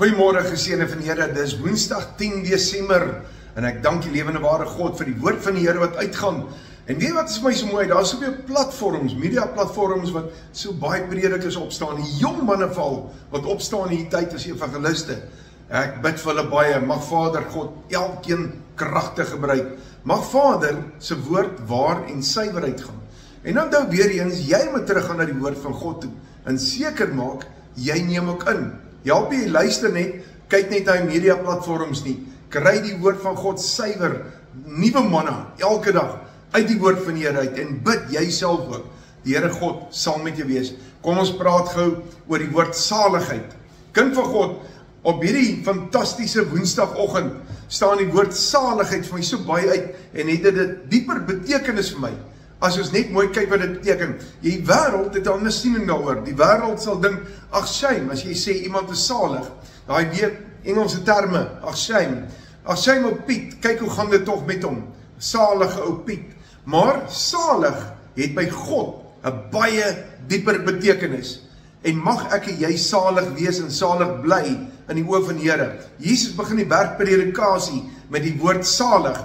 Goeiemôre geseëne van die Here, dis Woensdag 10 Desember en ek dank die lewende ware God vir die woord van die Here wat uitgaan. En weet wat is vir my so mooi, daar is soveel platforms, media platforms wat so baie predikers opstaan, die jong manne val wat opstaan in die tyd as evangeliste. Ek bid vir hulle baie, mag Vader God elkeen kragtig gebruik. Mag Vader se woord waar en suiwer uitgaan. En dan nou weer eens, jy moet teruggaan na die woord van God toe en seker maak jy neem ook in. Help jy luister net, kyk net na die media platforms nie. Kry die woord van God suiwer, nuwe manna elke dag uit die woord van die Here uit en bid jouself ook. Die Here God sal met jou wees. Kom ons praat gou oor die woord saligheid. Kind van God, op hierdie fantastiese woensdagoggend staan die woord saligheid vir my so baie uit en het dit dieper betekenis vir my. As ons net mooi kyk wat dit beteken. Die wêreld het 'n ondersteuning daaroor. Die wêreld sal dink, ag shame, as jy sê iemand is salig. Daai weer Engelse terme, ag shame. Ag shame ou Piet, kyk hoe gaan dit tog met hom. Salige ou Piet. Maar salig het by God 'n baie dieper betekenis. En mag ek en jy salig wees en salig bly in die oë van die Here. Jesus begin die bergpredikasie met die woord salig.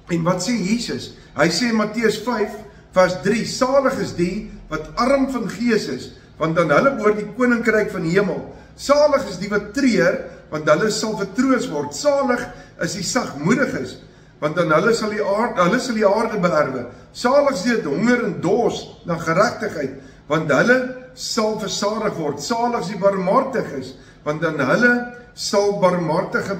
En wat sê Jesus? Hy sê in Matteus 5 vers 3, salig is die wat arm van gees is, want aan hulle behoort die koninkryk van die hemel. Salig is die wat treur, want hulle sal vertroos word. Salig is die sagmoediges, want aan hulle sal die aarde beerwe. Salig is die wat honger en dors na geregtigheid, want hulle sal versadig word. Salig is die barmhartiges, want aan hulle sal barmhartige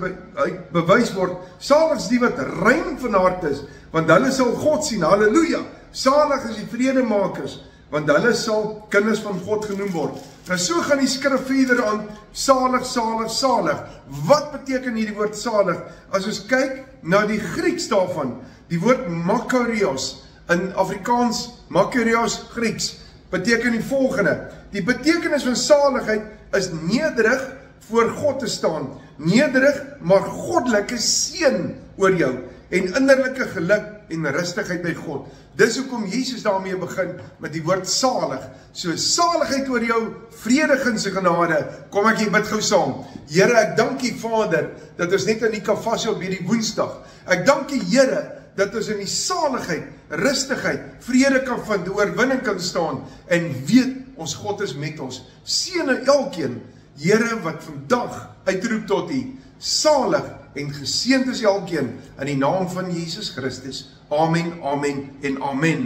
bewys word. Salig is die wat rein van hart is, want hulle sal God sien. Halleluja. Salig is die vredemakers, want hulle sal kinders van God genoem word. Nou so gaan die skrif verder aan, salig, salig, salig. Wat beteken hierdie woord salig? As ons kyk na die Grieks daarvan, die woord makarios, in Afrikaans makarios Grieks, beteken die volgende. Die betekenis van saligheid is nederig voor God te staan. Nederig, maar goddelike seën oor jou en innerlike geluk en rustigheid by God. Dis hoekom Jesus daarmee begin met die woord salig. So saligheid oor jou, vrede, guns en genade. Kom ek hier bid gou saam. Here, ek dank U Vader dat ons net in die kafassie op hierdie Woensdag. Ek dank U Here dat ons in die saligheid, rustigheid, vrede kan vind, oorwinning kan staan en weet ons God is met ons. Seëne elkeen, Here wat vandag uitroep tot U, salig en geseënd is elkeen in die naam van Jesus Christus. Amen, amen en amen.